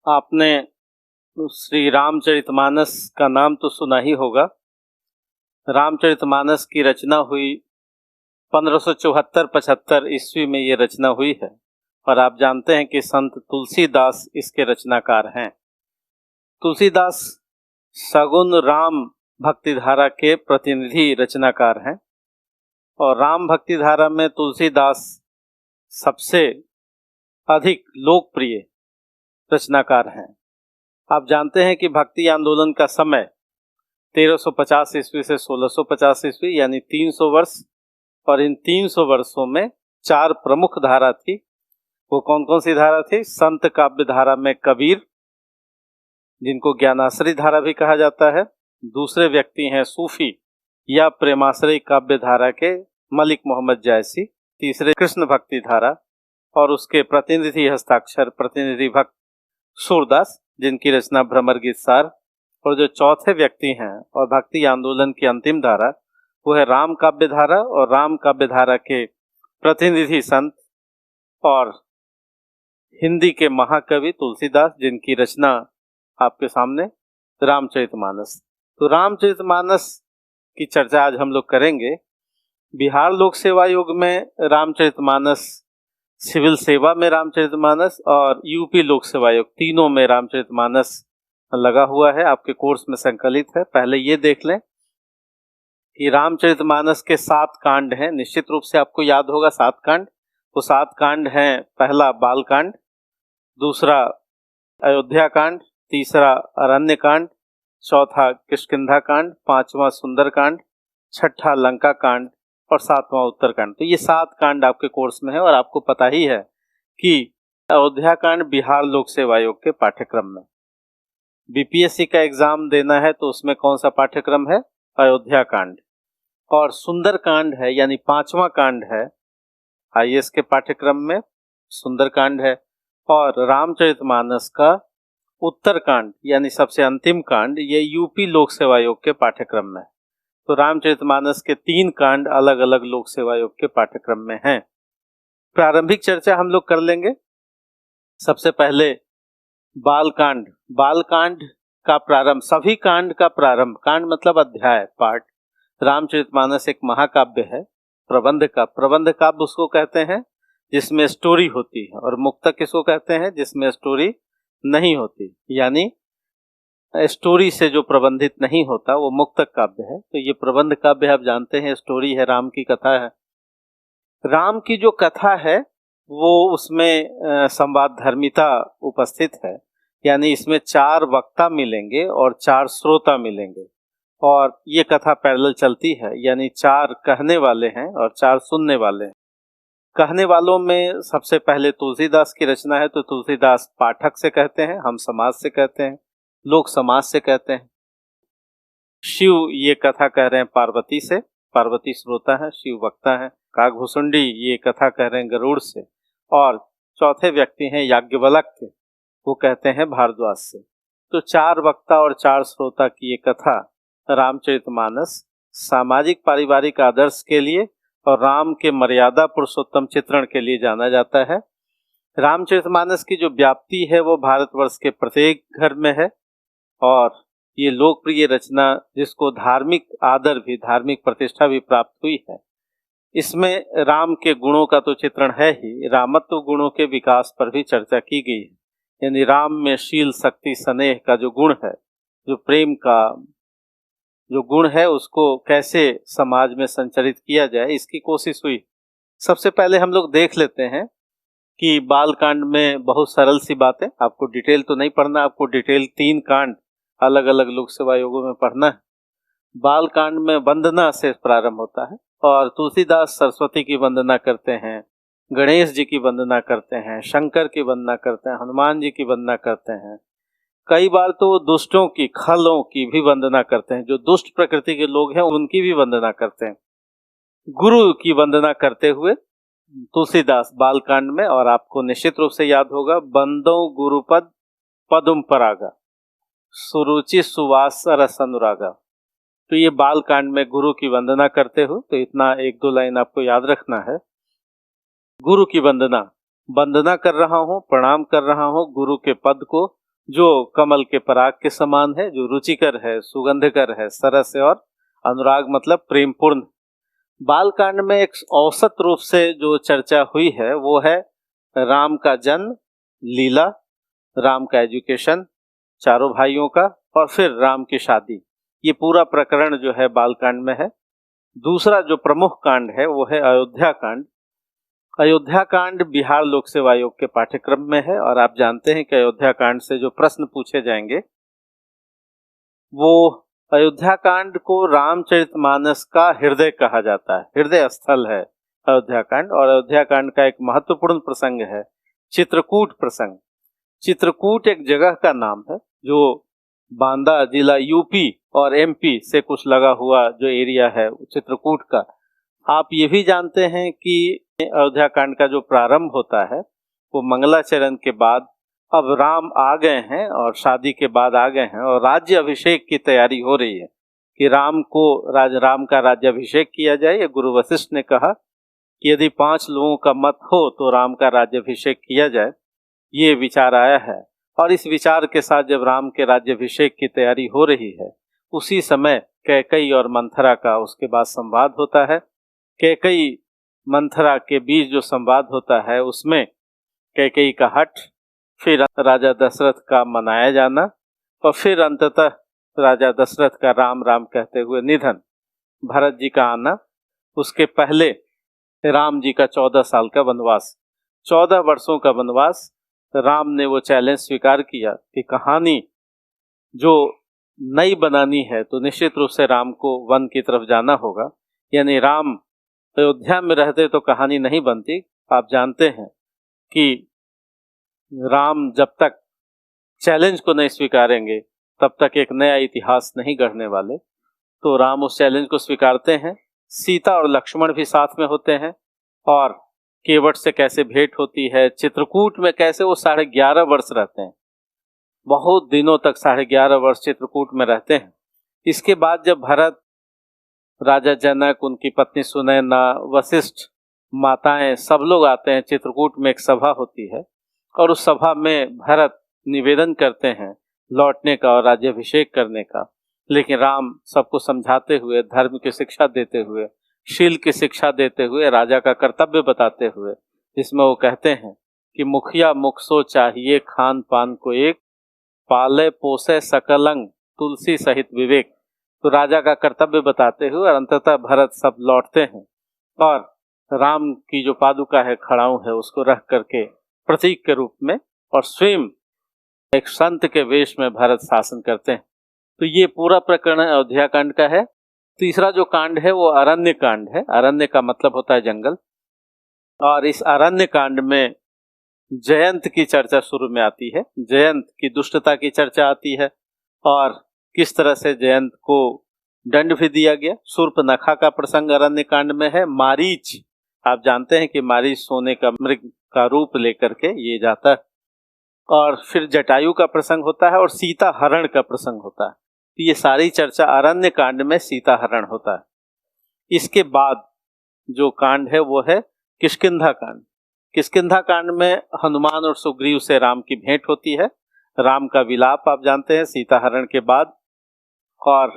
आपने श्री रामचरितमानस का नाम तो सुना ही होगा। रामचरितमानस की रचना हुई 1574-75 ईस्वी में ये रचना हुई है और आप जानते हैं कि संत तुलसीदास इसके रचनाकार हैं। तुलसीदास सगुन राम भक्तिधारा के प्रतिनिधि रचनाकार हैं और राम भक्तिधारा में तुलसीदास सबसे अधिक लोकप्रिय रचनाकार हैं। आप जानते हैं कि भक्ति आंदोलन का समय 1350 ईस्वी से 1650 ईस्वी यानी 300 वर्ष, और इन 300 वर्षों में 4 प्रमुख धारा थी। वो कौन कौन सी धारा थी? संत काव्य धारा में कबीर, जिनको ज्ञानाश्रय धारा भी कहा जाता है। दूसरे व्यक्ति हैं सूफी या प्रेमाश्रय काव्य धारा के मलिक मोहम्मद जायसी। तीसरे कृष्ण भक्ति धारा और उसके प्रतिनिधि हस्ताक्षर प्रतिनिधि भक्त सूरदास, जिनकी रचना भ्रमर गीत सार। और जो चौथे व्यक्ति हैं और भक्ति आंदोलन की अंतिम धारा, वो है राम काव्य धारा, और राम काव्य धारा के प्रतिनिधि संत और हिंदी के महाकवि तुलसीदास, जिनकी रचना आपके सामने रामचरितमानस। तो रामचरितमानस की चर्चा आज हम लोग करेंगे। बिहार लोक सेवा आयोग में रामचरितमानस, सिविल सेवा में रामचरितमानस और यूपी लोक सेवा आयोग, तीनों में रामचरितमानस लगा हुआ है, आपके कोर्स में संकलित है। पहले ये देख लें कि रामचरितमानस के 7 कांड हैं। निश्चित रूप से आपको याद होगा 7 कांड। वो 7 कांड हैं: पहला बाल कांड, दूसरा अयोध्या कांड, तीसरा अरण्य कांड, चौथा किष्किंधा कांड, पांचवा सुंदर कांड, छठा लंका कांड और 7वां उत्तरकांड। तो ये 7 कांड आपके कोर्स में है और आपको पता ही है कि अयोध्या कांड बिहार लोक सेवा आयोग के पाठ्यक्रम में बीपीएससी का एग्जाम देना है तो उसमें कौन सा पाठ्यक्रम है? अयोध्या कांड। और सुंदर कांड है, यानी 5वां कांड है आईएएस के पाठ्यक्रम में, सुंदर कांड है। और रामचरितमानस का उत्तरकांड यानी सबसे अंतिम कांड, ये यूपी लोक सेवा आयोग के पाठ्यक्रम में। तो रामचरितमानस के 3 कांड अलग अलग लोक सेवा आयोग के पाठ्यक्रम में हैं। प्रारंभिक चर्चा हम लोग कर लेंगे। सबसे पहले बालकांड। बालकांड का प्रारंभ, सभी कांड का प्रारंभ, कांड मतलब अध्याय, पाठ। रामचरितमानस एक महाकाव्य है, प्रबंध का। प्रबंध काव्य उसको कहते हैं जिसमें स्टोरी होती है, और मुक्तक किसको कहते हैं? जिसमें स्टोरी नहीं होती, यानी स्टोरी से जो प्रबंधित नहीं होता वो मुक्तक काव्य है। तो ये प्रबंध काव्य आप जानते हैं, स्टोरी है, राम की कथा है। राम की जो कथा है वो उसमें संवाद धर्मिता उपस्थित है, यानी इसमें 4 वक्ता मिलेंगे और 4 श्रोता मिलेंगे, और ये कथा पैरेलल चलती है, यानी 4 कहने वाले हैं और 4 सुनने वाले हैं। कहने वालों में सबसे पहले तुलसीदास की रचना है, तो तुलसीदास पाठक से कहते हैं, हम समाज से कहते हैं, लोग समाज से कहते हैं। शिव ये कथा कह रहे हैं पार्वती से, पार्वती श्रोता है, शिव वक्ता है। काकभूषुंडी ये कथा कह रहे हैं गरुड़ से, और चौथे व्यक्ति हैं याज्ञवल्क्य, वो कहते हैं भारद्वाज से। तो 4 वक्ता और 4 श्रोता की ये कथा रामचरितमानस सामाजिक पारिवारिक आदर्श के लिए और राम के मर्यादा पुरुषोत्तम चित्रण के लिए जाना जाता है। रामचरितमानस की जो व्याप्ति है वो भारतवर्ष के प्रत्येक घर में है, और ये लोकप्रिय रचना जिसको धार्मिक आदर भी, धार्मिक प्रतिष्ठा भी प्राप्त हुई है। इसमें राम के गुणों का तो चित्रण है ही, रामत्व गुणों के विकास पर भी चर्चा की गई है। यानी राम में शील, शक्ति, स्नेह का जो गुण है, जो प्रेम का जो गुण है, उसको कैसे समाज में संचरित किया जाए, इसकी कोशिश हुई। सबसे पहले हम लोग देख लेते हैं कि बालकांड में बहुत सरल सी बात है, आपको डिटेल तो नहीं पढ़ना, आपको डिटेल 3 कांड अलग अलग लोक सेवा आयोगों में पढ़ना है। बालकांड में वंदना से प्रारंभ होता है, और तुलसीदास सरस्वती की वंदना करते हैं, गणेश जी की वंदना करते हैं, शंकर की वंदना करते हैं, हनुमान जी की वंदना करते हैं। कई बार तो दुष्टों की, खलों की भी वंदना करते हैं, जो दुष्ट प्रकृति के लोग हैं उनकी भी वंदना करते हैं। गुरु की वंदना करते हुए तुलसीदास बालकांड में, और आपको निश्चित रूप से याद होगा, बंदो गुरुपद पदुम परागा सुरुचि सुवास रस अनुरागा। तो ये बालकांड में गुरु की वंदना करते हुए, तो इतना 1-2 लाइन आपको याद रखना है। गुरु की वंदना, वंदना कर रहा हूँ, प्रणाम कर रहा हूँ गुरु के पद को, जो कमल के पराग के समान है, जो रुचिकर है, सुगंधकर है, सरस है और अनुराग मतलब प्रेमपूर्ण। बालकांड में एक औसत रूप से जो चर्चा हुई है वो है राम का जन्म, लीला, राम का एजुकेशन, चारों भाइयों का, और फिर राम की शादी। ये पूरा प्रकरण जो है बालकांड में है। दूसरा जो प्रमुख कांड है वो है अयोध्या कांड। अयोध्या कांड बिहार लोक सेवा आयोग के पाठ्यक्रम में है और आप जानते हैं कि अयोध्या कांड से जो प्रश्न पूछे जाएंगे वो अयोध्या कांड को रामचरितमानस का हृदय कहा जाता है, हृदय स्थल है अयोध्या कांड। और अयोध्या कांड का एक महत्वपूर्ण प्रसंग है चित्रकूट प्रसंग। चित्रकूट एक जगह का नाम है जो बांदा जिला यूपी और एमपी से कुछ लगा हुआ जो एरिया है चित्रकूट का। आप ये भी जानते हैं कि अयोध्या कांड का जो प्रारंभ होता है वो मंगलाचरण के बाद, अब राम आ गए हैं और शादी के बाद आ गए हैं और राज्य अभिषेक की तैयारी हो रही है कि राम का राज्य अभिषेक किया जाए। ये गुरु वशिष्ठ ने कहा कि यदि 5 लोगों का मत हो तो राम का राज्य अभिषेक किया जाए। ये विचार आया है और इस विचार के साथ जब राम के राज्याभिषेक की तैयारी हो रही है उसी समय कैकेयी और मंथरा का उसके बाद संवाद होता है। कैकेयी मंथरा के बीच जो संवाद होता है उसमें कैकेयी का हठ, फिर राजा दशरथ का मनाया जाना और फिर अंततः राजा दशरथ का राम राम कहते हुए निधन, भरत जी का आना, उसके पहले राम जी का 14 साल का वनवास, 14 वर्षों का वनवास। राम ने वो चैलेंज स्वीकार किया कि कहानी जो नई बनानी है तो निश्चित रूप से राम को वन की तरफ जाना होगा, यानी राम अयोध्या में रहते तो कहानी नहीं बनती। आप जानते हैं कि राम जब तक चैलेंज को नहीं स्वीकारेंगे तब तक एक नया इतिहास नहीं गढ़ने वाले। तो राम उस चैलेंज को स्वीकारते हैं। सीता और लक्ष्मण भी साथ में होते हैं और केवट से कैसे भेंट होती है, चित्रकूट में कैसे वो 11.5 वर्ष रहते हैं, बहुत दिनों तक 11.5 वर्ष चित्रकूट में रहते हैं। इसके बाद जब भरत, राजा जनक, उनकी पत्नी सुनैना, वशिष्ठ, माताएं सब लोग आते हैं, चित्रकूट में एक सभा होती है और उस सभा में भरत निवेदन करते हैं लौटने का और राज्याभिषेक करने का। लेकिन राम सबको समझाते हुए, धर्म की शिक्षा देते हुए, शील की शिक्षा देते हुए, राजा का कर्तव्य बताते हुए, जिसमें वो कहते हैं कि मुखिया मुख सो चाहिए खान पान को एक, पाले पोसे सकलंग तुलसी सहित विवेक। तो राजा का कर्तव्य बताते हुए और अंततः भरत सब लौटते हैं और राम की जो पादुका है, खड़ाऊं है, उसको रख करके प्रतीक के रूप में और स्वयं एक संत के वेश में भरत शासन करते हैं। तो ये पूरा प्रकरण अयोध्या कांड का है। तीसरा जो कांड है वो अरण्य कांड है। अरण्य का मतलब होता है जंगल, और इस अरण्य कांड में जयंत की चर्चा शुरू में आती है। जयंत की दुष्टता की चर्चा आती है और किस तरह से जयंत को दंड भी दिया गया। शूर्पनखा का प्रसंग अरण्य कांड में है। मारीच, आप जानते हैं कि मारीच सोने का मृग का रूप लेकर के ये जाता है। और फिर जटायु का प्रसंग होता है और सीता हरण का प्रसंग होता है। तो ये सारी चर्चा अरण्य कांड में सीता हरण होता है। इसके बाद जो कांड है वो है किष्किंधा कांड। किष्किंधा कांड में हनुमान और सुग्रीव से राम की भेंट होती है। राम का विलाप आप जानते हैं सीता हरण के बाद, और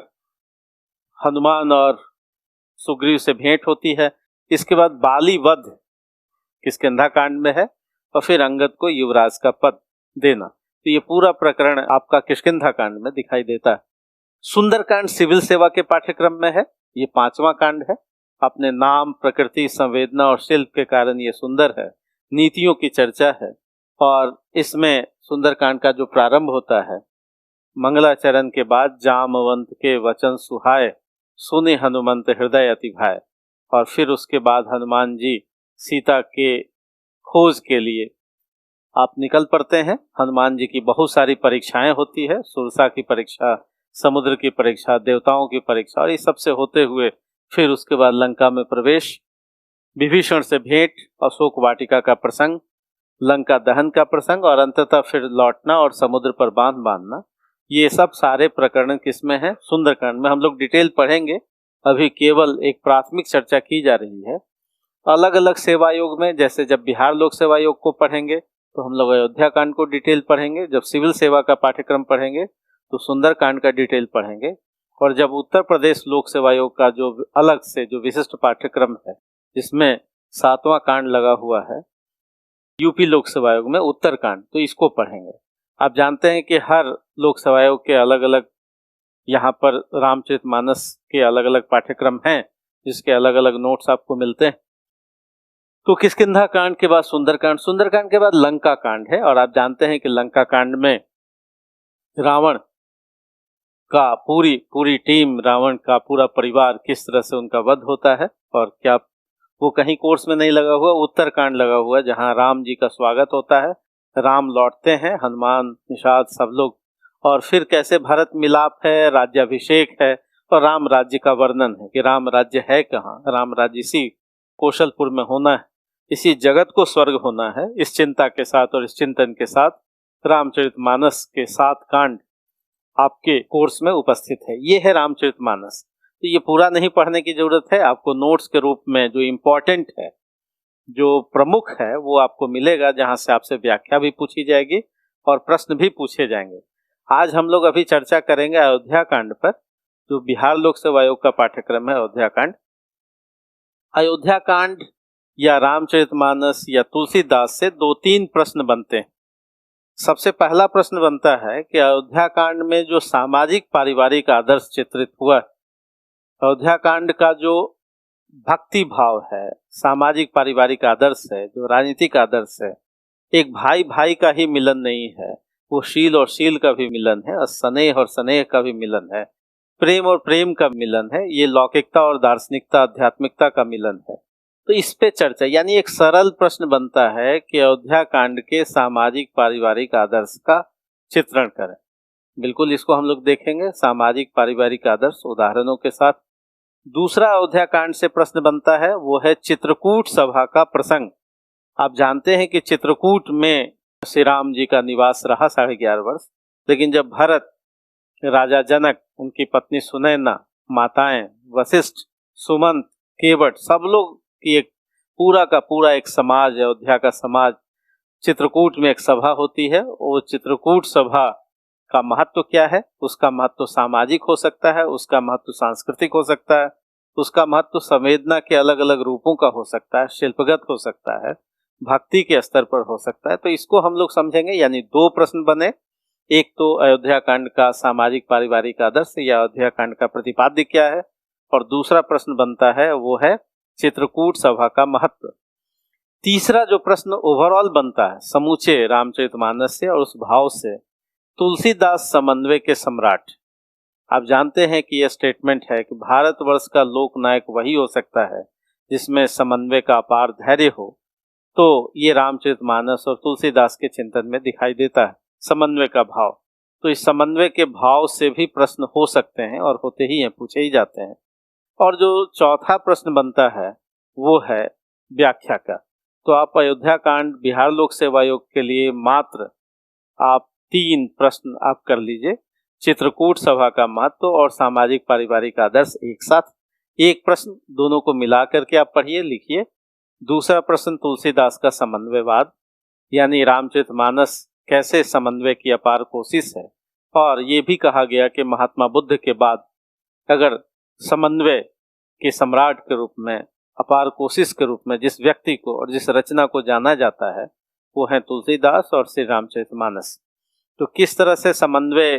हनुमान और सुग्रीव से भेंट होती है। इसके बाद बाली वध किष्किंधा कांड में है और फिर अंगद को युवराज का पद देना। तो ये पूरा प्रकरण आपका किष्किंधा कांड में दिखाई देता है। सुंदरकांड सिविल सेवा के पाठ्यक्रम में है। ये 5वां कांड है। अपने नाम, प्रकृति, संवेदना और शिल्प के कारण ये सुंदर है। नीतियों की चर्चा है और इसमें सुंदरकांड का जो प्रारंभ होता है, मंगलाचरण के बाद जामवंत के वचन सुहाए, सुने हनुमंत हृदय अति भाए। और फिर उसके बाद हनुमान जी सीता के खोज के लिए आप निकल पड़ते हैं। हनुमान जी की बहुत सारी परीक्षाएं होती है, सुरसा की परीक्षा, समुद्र की परीक्षा, देवताओं की परीक्षा, और ये सबसे होते हुए फिर उसके बाद लंका में प्रवेश, विभीषण से भेंट, अशोक वाटिका का प्रसंग, लंका दहन का प्रसंग और अंततः फिर लौटना और समुद्र पर बांध बांधना। ये सब सारे प्रकरण किसमें हैं? सुंदरकांड में। हम लोग डिटेल पढ़ेंगे, अभी केवल एक प्राथमिक चर्चा की जा रही है। अलग अलग सेवा योग में, जैसे जब बिहार लोक सेवा योग को पढ़ेंगे तो हम लोग अयोध्या कांड को डिटेल पढ़ेंगे। जब सिविल सेवा का पाठ्यक्रम पढ़ेंगे तो सुंदर कांड का डिटेल पढ़ेंगे। और जब उत्तर प्रदेश लोक सेवा आयोग का जो अलग से जो विशिष्ट पाठ्यक्रम है, जिसमें 7वां कांड लगा हुआ है यूपी लोक सेवा आयोग में उत्तर कांड, तो इसको पढ़ेंगे। आप जानते हैं कि हर लोक सेवा आयोग के अलग अलग यहाँ पर रामचरितमानस के अलग अलग पाठ्यक्रम हैं, जिसके अलग अलग नोट्स आपको मिलते हैं। तो किष्किंधा कांड के बाद सुंदरकांड, सुंदरकांड के बाद लंका कांड है। और आप जानते हैं कि लंका कांड में रावण का पूरी टीम, रावण का पूरा परिवार, किस तरह से उनका वध होता है। और क्या वो कहीं कोर्स में नहीं लगा हुआ, उत्तरकांड लगा हुआ, जहां राम जी का स्वागत होता है, राम लौटते हैं, हनुमान, निषाद सब लोग, और फिर कैसे भरत मिलाप है, राज्याभिषेक है, और राम राज्य का वर्णन है कि राम राज्य है कहाँ, राम राज्य इसी कौशलपुर में होना है, इसी जगत को स्वर्ग होना है। इस चिंता के साथ और इस चिंतन के साथ रामचरितमानस के 7 कांड आपके कोर्स में उपस्थित है। ये है रामचरितमानस। तो ये पूरा नहीं पढ़ने की जरूरत है, आपको नोट्स के रूप में जो इम्पोर्टेंट है, जो प्रमुख है, वो आपको मिलेगा, जहां से आपसे व्याख्या भी पूछी जाएगी और प्रश्न भी पूछे जाएंगे। आज हम लोग अभी चर्चा करेंगे अयोध्या कांड पर, जो बिहार लोक सेवा आयोग का पाठ्यक्रम है अयोध्या कांड। अयोध्या कांड या रामचरितमानस या तुलसीदास से 2-3 प्रश्न बनते हैं। सबसे पहला प्रश्न बनता है कि अयोध्या कांड में जो सामाजिक पारिवारिक आदर्श चित्रित हुआ, अयोध्या कांड का जो भक्ति भाव है, सामाजिक पारिवारिक आदर्श है, जो राजनीतिक आदर्श है, एक भाई भाई का ही मिलन नहीं है, वो शील और शील का भी मिलन है, और स्नेह और स्नेह का भी मिलन है, प्रेम और प्रेम का मिलन है, ये लौकिकता और दार्शनिकता आध्यात्मिकता का मिलन है। तो इस पे चर्चा, यानी एक सरल प्रश्न बनता है कि अयोध्या कांड के सामाजिक पारिवारिक आदर्श का चित्रण करें। बिल्कुल इसको हम लोग देखेंगे, सामाजिक पारिवारिक आदर्श उदाहरणों के साथ। दूसरा अयोध्या कांड से प्रश्न बनता है, वो है चित्रकूट सभा का प्रसंग। आप जानते हैं कि चित्रकूट में श्री राम जी का निवास रहा 11.5 वर्ष, लेकिन जब भरत, राजा जनक, उनकी पत्नी सुनैना, माताएं वशिष्ठ, सुमंत, केवट, सब लोग की एक पूरा का पूरा एक समाज, अयोध्या का समाज चित्रकूट में एक सभा होती है। वो चित्रकूट सभा का महत्व क्या है? उसका महत्व सामाजिक हो सकता है, उसका महत्व सांस्कृतिक हो सकता है, उसका महत्व संवेदना के अलग अलग रूपों का हो सकता है, शिल्पगत हो सकता है, भक्ति के स्तर पर हो सकता है। तो इसको हम लोग समझेंगे। यानी 2 प्रश्न बने, एक तो अयोध्या कांड का सामाजिक पारिवारिक आदर्श या अयोध्या कांड का प्रतिपाद्य क्या है, और दूसरा प्रश्न बनता है वो है चित्रकूट सभा का महत्व। तीसरा जो प्रश्न ओवरऑल बनता है समूचे रामचरितमानस से और उस भाव से, तुलसीदास समन्वय के सम्राट। आप जानते हैं कि यह स्टेटमेंट है कि भारतवर्ष का लोकनायक वही हो सकता है जिसमें समन्वय का अपार धैर्य हो। तो ये रामचरितमानस और तुलसीदास के चिंतन में दिखाई देता है, समन्वय का भाव। तो इस समन्वय के भाव से भी प्रश्न हो सकते हैं और होते ही हैं, पूछे ही जाते हैं। और जो चौथा प्रश्न बनता है वो है व्याख्या का। तो आप अयोध्या कांड बिहार लोक सेवा आयोग के लिए मात्र आप 3 प्रश्न आप कर लीजिए, चित्रकूट सभा का महत्व और सामाजिक पारिवारिक आदर्श एक साथ। एक प्रश्न दोनों को मिला करके आप पढ़िए, लिखिए। दूसरा प्रश्न तुलसीदास का समन्वयवाद, यानी रामचरितमानस कैसे समन्वय की अपार कोशिश है। और ये भी कहा गया कि महात्मा बुद्ध के बाद अगर समन्वय के सम्राट के रूप में, अपार कोशिश के रूप में जिस व्यक्ति को और जिस रचना को जाना जाता है वो है तुलसीदास और श्री रामचरितमानस। तो किस तरह से समन्वय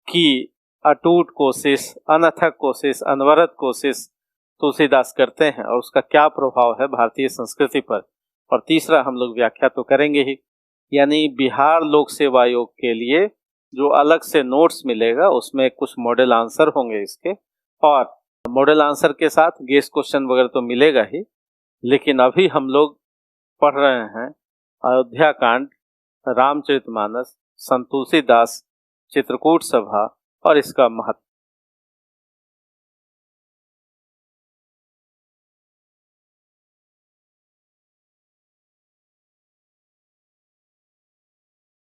की अटूट कोशिश, अनथक कोशिश, अनवरत कोशिश तुलसीदास करते हैं और उसका क्या प्रभाव है भारतीय संस्कृति पर। और तीसरा हम लोग व्याख्या तो करेंगे ही, यानी बिहार लोक सेवा आयोग के लिए जो अलग से नोट्स मिलेगा उसमें कुछ मॉडल आंसर होंगे इसके, और मॉडल आंसर के साथ गेस्ट क्वेश्चन वगैरह तो मिलेगा ही। लेकिन अभी हम लोग पढ़ रहे हैं अयोध्या कांड, रामचरितमानस, संत तुलसीदास, चित्रकूट सभा और इसका महत्व।